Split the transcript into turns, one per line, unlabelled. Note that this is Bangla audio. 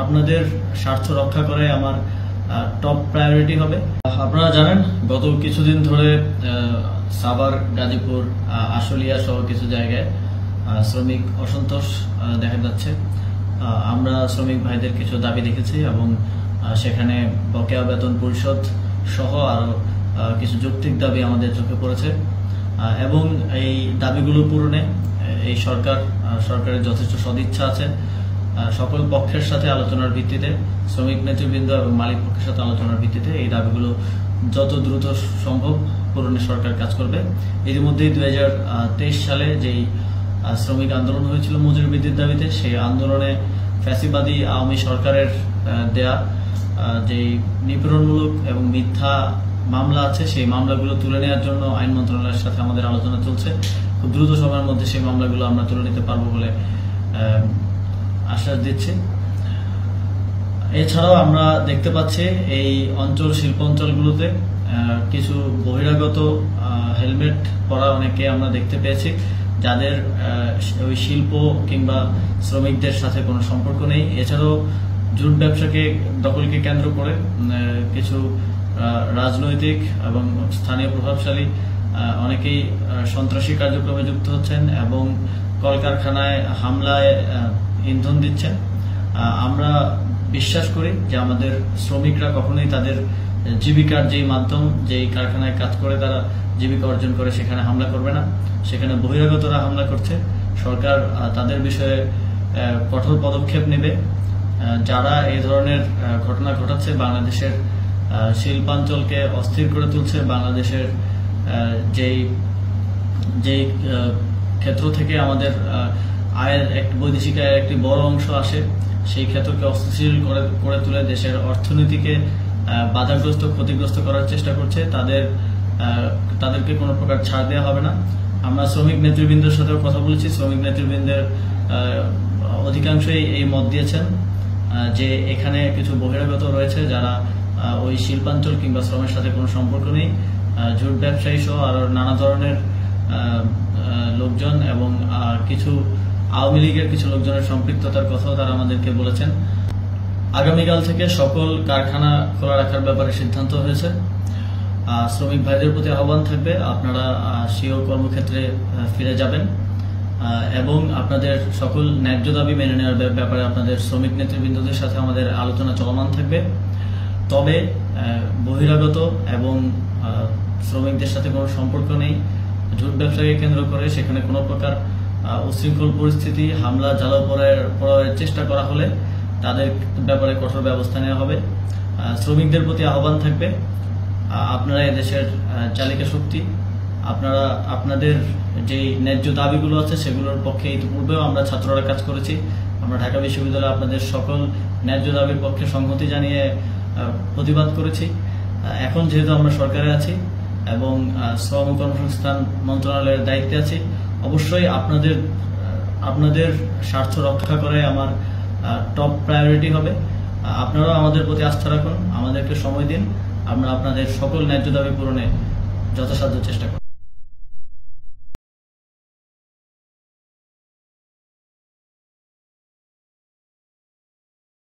আপনাদের স্বার্থ রক্ষা করাই আমার টপ প্রায়োরিটি হবে। আপনারা জানেন গত কিছুদিন ধরে সাভার, গাজীপুর, আশুলিয়া সহ কিছু জায়গায় শ্রমিক অসন্তোষ দেখা যাচ্ছে। আমরা শ্রমিক ভাইদের কিছু দাবি দেখেছি এবং সেখানে বকেয়া বেতন পরিশোধ সহ আরো কিছু যৌক্তিক দাবি আমাদের চোখে পড়েছে এবং এই দাবিগুলো পূরণে এই সরকারের যথেষ্ট সদিচ্ছা আছে। সকল পক্ষের সাথে আলোচনার ভিত্তিতে, শ্রমিক নেতৃবৃন্দ এবং মালিক পক্ষের সাথে আলোচনার ভিত্তিতে এই দাবিগুলো যত দ্রুত সম্ভব পূরণে সরকার কাজ করবে। এর মধ্যেই 2023 সালে যেই শ্রমিক আন্দোলন হয়েছিল মজুরি বৃদ্ধির দাবিতে, সেই আন্দোলনে ফ্যাসিবাদী আওয়ামী সরকারের দেয়া যেই নিপীড়নমূলক এবং মিথ্যা মামলা আছে, সেই মামলাগুলো তুলে নেওয়ার জন্য আইন মন্ত্রণালয়ের সাথে আমাদের আলোচনা চলছে। খুব দ্রুত সময়ের মধ্যে সেই মামলাগুলো আমরা তুলে নিতে পারবো বলে আশ্বাস দিচ্ছি। এছাড়াও আমরা দেখতে পাচ্ছি এই শিল্প অঞ্চলগুলোতে কিছু বহিরাগত হেলমেট পরা অনেকে আমরা দেখতে পেয়েছি, যাদের ওই শিল্প কিংবা শ্রমিকদের সাথে কোনো সম্পর্ক নেই। এছাড়াও জুট ব্যবসাকে দখলকে কেন্দ্র করে কিছু রাজনৈতিক এবং স্থানীয় প্রভাবশালী অনেকেই সন্ত্রাসী কার্যক্রমে যুক্ত হচ্ছেন এবং কলকারখানায় হামলায় ইন্ধন দিচ্ছেন। আমরা বিশ্বাস করি যে আমাদের শ্রমিকরা কখনোই তাদের জীবিকার যেই মাধ্যম, যেই কারখানায় কাজ করে তারা জীবিকা অর্জন করে, সেখানে হামলা করবে না। সেখানে বহিরাগতরা হামলা করছে। সরকার তাদের বিষয়ে কঠোর পদক্ষেপ নেবে। যারা এই ধরনের ঘটনা ঘটাচ্ছে, বাংলাদেশের শিল্পাঞ্চলকে অস্থির করে তুলছে, বাংলাদেশের যেই ক্ষেত্র থেকে আমাদের আয়ের বৈদেশিক আয়ের একটি বড় অংশ আসে, সেই ক্ষেত্রকে অস্থিতিশীল করে তুলে দেশের অর্থনীতিকে বাধাগ্রস্ত, ক্ষতিগ্রস্ত করার চেষ্টা করছে, তাদেরকে কোনো প্রকার ছাড় দেওয়া হবে না। আমরা শ্রমিক নেতৃবৃন্দের সাথেও কথা বলেছি। শ্রমিক নেতৃবৃন্দের অধিকাংশই এই মত দিয়েছেন যে এখানে কিছু বহিরাগত রয়েছে যারা ওই শিল্পাঞ্চল কিংবা শ্রমের সাথে কোনো সম্পর্ক নেই। জুট ব্যবসায়ী সহ আরো নানা ধরনের লোকজন এবং কিছু আওয়ামী লীগের কিছু লোকজনের সম্পৃক্ততার কথাও তারা আমাদেরকে বলেছেন। আগামীকাল থেকে সকল কারখানা খোলা রাখার ব্যাপারে সিদ্ধান্ত হয়েছে। শ্রমিক ভাইদের প্রতি আহ্বান থাকবে, আপনারা স্বীয় কর্মক্ষেত্রে ফিরে যাবেন এবং আপনাদের সকল ন্যায্য দাবি মেনে নেওয়ার ব্যাপারে আপনাদের শ্রমিক নেতৃবৃন্দদের সাথে আমাদের আলোচনা চলমান থাকবে। তবে বহিরাগত এবং শ্রমিকদের সাথে কোনো সম্পর্ক নেই, জুট ব্যবসাকে কেন্দ্র করে সেখানে কোনো প্রকার উশৃঙ্খল পরিস্থিতি, হামলা, জ্বালাও পোড়ানোর চেষ্টা করা হলে তাদের ব্যাপারে কঠোর ব্যবস্থা নেওয়া হবে। শ্রমিকদের প্রতি আহ্বান থাকবে, আপনারা এদেশের চালিকা শক্তি, আপনারা আপনাদের যে ন্যায্য দাবিগুলো আছে সেগুলোর পক্ষে ইতিপূর্বেও আমরা ছাত্ররা কাজ করেছি। আমরা ঢাকা বিশ্ববিদ্যালয়ে আপনাদের সকল ন্যায্য দাবির পক্ষে সংহতি জানিয়ে প্রতিবাদ করেছি। এখন যেহেতু আমরা সরকারে আছি এবং শ্রম ও কর্মসংস্থান মন্ত্রণালয়ের দায়িত্বে আছি, অবশ্যই আপনাদের স্বার্থ রক্ষা করাই আমার টপ প্রায়োরিটি হবে। আপনারাও আমাদের প্রতি আস্থা রাখুন, আমাদেরকে সময় দিন, আমরা আপনাদের সকল ন্যায্য দাবি পূরণে যথাসাধ্য চেষ্টা করব।